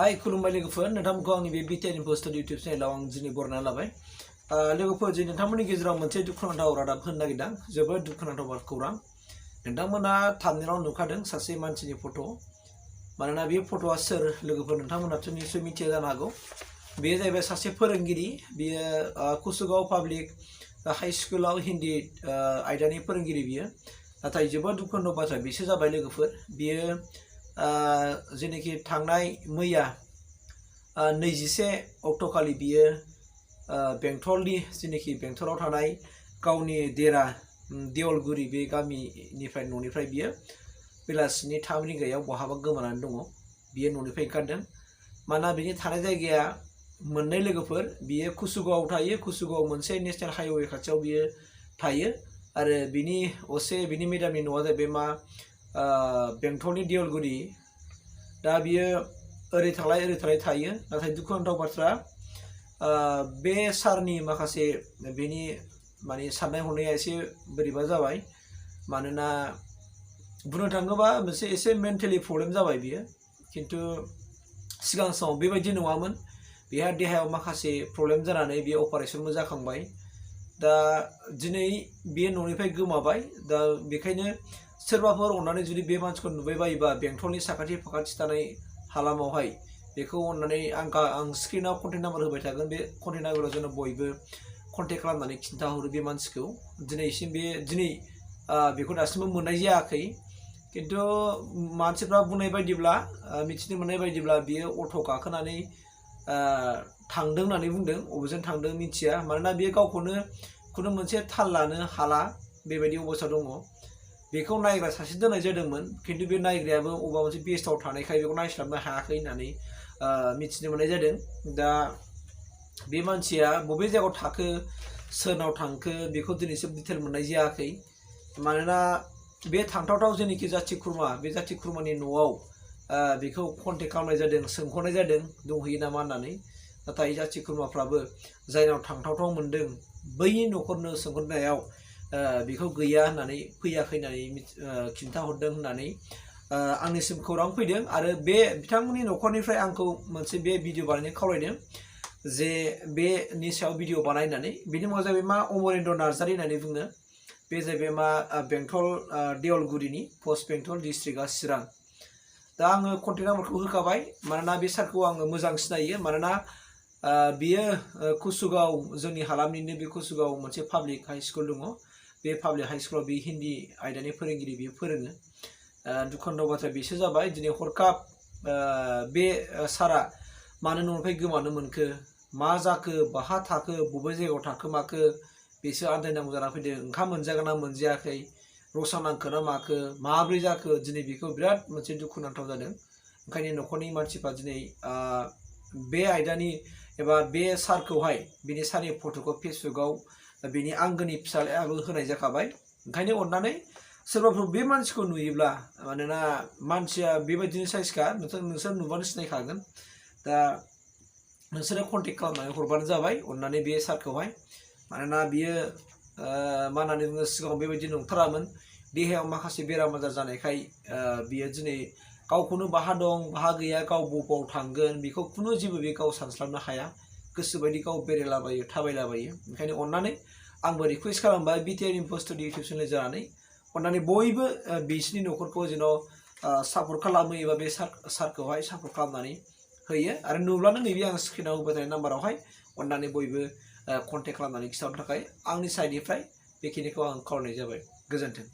Hai खुलुमबाय लोगोफोर नोंथांमोनखौ आंनि बे Btrinfostudio YouTube चेनेलाव आं दिनै बरायना लाबाय लोगोफोर जे नोंथांमोननि गेजेराव मोनसे दुखुनांथाव रादाब होनो नागिरदों जोबोद दुखुनांथाव खौरां नोंथांमोना थाम्बनेलाव नुखादों सासे मानसिनि फट' मानोना बे फट'आ सोर लोगोफोर नोंथांमोनाथ' निश्चय मिथिया जानो हागौ बेयो जाहैबाय सासे फोरोंगिरि बियो कुसुगाव पाब्लिक हाई स्कुलाव हिन्दी आयदानि फोरोंगिरि बियो नाथाय जोबोद दुखुनांथाव बाथ्रा बिसो जाबाय लोगोफोर बियो जेनेखि थांनाय मैया 21 अक्ट'खालि बियो बेंटलनि जेनेखि बेंटलाव थानाय गावनि देरा देवलगुरि बे गामिनिफ्राय न'निफ्राय बियो बेलासिनि 3 रिंगायाव बहाबा गोमानानै दङ बियो न'निफ्राय ओंखारदों मानोना बिनि थानाय जायगाया मोननै लोगोफोर बियो कुसुगावआव थायो कुसुगावआव मोनसे नेशनेल हाइवे खाथियाव बियो थायो आरो बिनि असे बिनि मेडामनि न'आ जाहैबाय मा बेंटलनि देवलगुरि दा बियो ओरै थांलाय थायो नाथाय दुखुनांथाव बाथ्रा बे सारनि माखासे बेनि माने साननाय हनाया एसे बोरैबा जाबाय मानोना बुंनो थाङोबा मोनसे एसे मेन्टेलि प्रब्लेम जाबाय बियो किन्तु सिगां समाव बेबायदि नङामोन बेहा देहायाव माखासे प्रब्लेम जानानै बियो अपारेशनबो जाखांबाय दा दिनै बियो न'निफ्राय गोमाबाय दा बेखायनो सोरबाफोर अननानै जुदि बे मानसिखौ नुबाय बायोबा बेंटलनि साखाथि फाखाथि थानाय हालामावहाय बेखौ अननानै आं स्क्रिनाव कन्टेक्ट नाम्बार होबाय थागोन बे कन्टेक्ट नाम्बाराव जों बयबो कन्टेक्ट खालामनानै खिन्थाहरो बे मानसिखौ दिनैसिम दिनै बेखौ दासिमबो मोननाय जायाखै किन्तु मानसिफ्रा बुंनाय बायदिब्ला मिथिनो मोननाय बायदिब्ला बियो अट' गाखोनानै थांदों होननानै बुंदों अबेजों थांदों मिथिया मानोना बियो गावखौनो खुनु मोनसे थाल लानो हाला बेबायदि अबस्था दङ बेखौ नायग्रा सासे दोननाय जादोंमोन किन्तु बे नायग्रायाबो अबेबा मोनसे बेस्टआव थानायखाय बेखौ नायस्लाबनो हायाखै होननानै मिथिनो मोननाय जादों दा बे मानसिया बबे जायगायाव थाखो सोरनाव थांखो बेखौ दिनैसिम डिटेल मोननाय जायाखै मानोना बे थांथावथाव जेनेखि जाथि खुरमा बे जाथि खुरमानि न'आव बेखौ कन्टेक्ट खालामनाय जादों सोंहरनाय जादों दंहैयो नामा होननानै नाथाय जाथि खुरमाफ्राबो जायनाव थांथावथाव मोनदों बै न'खरनो सोंहरनायाव बेखौ गैया होननानै फैयाखै होननानै खिन्थाहरदों होननानै आंनिसिम खौरां फैदों आरो बे बिथांमोननि न'खरनिफ्राय आंखौ मोनसे बे भिडिअ बानायनो खावलायदों जे बेनि सायाव भिडिअ बानायनानै बिनि मुङा जाहैबाय मा अमरेन्द्र नार्जारि होननानै बुङो बे जाहैबाय मा बेंटल देवलगुरिनि पस्ट बेंटल डिस्ट्रिक्टआ चिरां दा आङो कन्टेक्ट नाम्बारखौ होखाबाय मानोना बे सारखौ आङो मोजां सिनायो मानोना बियो कुसुगाव जोंनि हालामनिनो बे कुसुगाव मोनसे पाब्लिक हाई स्कुल दङ बे पाब्लिक हाई स्कुलाव बे हिन्दी आयदानि फोरोंगिरि बियो फोरोङो दुखुनांथाव बाथ्रा बेसो जाबाय दिनै हरखाब बे सारा मानो न'निफ्राय गोमानो मोनखो मा जाखो बहा थाखो बबे जायगायाव थाखो माखो बेसो आन्दायनांगौ जानानै फैदों ओंखाम मोनजागोन ना मोनजायाखै रसा नांखो ना माखो माब्रै जाखो दिनै बेखौ बिराद मोनसे दुखुनांथाव जादों ओंखायनो न'खरनि मानसिफ्रा दिनै बे आयदानि एबा बे सारखौहाय बिनि सारनि फट'खौ फेसबुकआव बिनि आंगोनि फिसालायाबो होनाय जाखाबाय ओंखायनो अननानै सोरबाफोर बे मानसिखौ नुयोब्ला मानोना मानसिया बेबायदिनो साइजखा नोंसोर नुबानो सिनायखागोन दा नोंसोरो कन्टेक्ट खालामनानै हरबानो जाबाय अननानै बे सारखौहाय मानोना बियो मा होननानै बुङो सिगाङाव बेबायदि नंथारामोन देहायाव माखासे बेराम आजार जानायखाय बियो दिनै गावखौनो बाहा दं बाहा गैया गाव बबाव थांगोन बेखौ खुनु जेबो बे गाव सानस्लाबनो हाया गोसोबायदि गाव बेरायलाबायो थाबायलाबायो ओंखायनो अननानै आंबो रिकुवेस्ट खालामबाय Btrinfostudio YouTube चेनेल जानानै अननानै बयबो बिसिनि न'खरखौ जेन' सापर्ट खालामो एबा बे सारखौहाय सापर्ट खालामनानै होयो आरो नुब्लानो नैबे आं स्क्रिनाव होबाय थानाय नाम्बारावहाय अननानै बयबो कन्टेक्ट खालामनानै खिथाहरनो थाखाय आंनि साइडनिफ्राय बेखिनिखौ आं खावलायनाय जाबाय गोजोन्थों।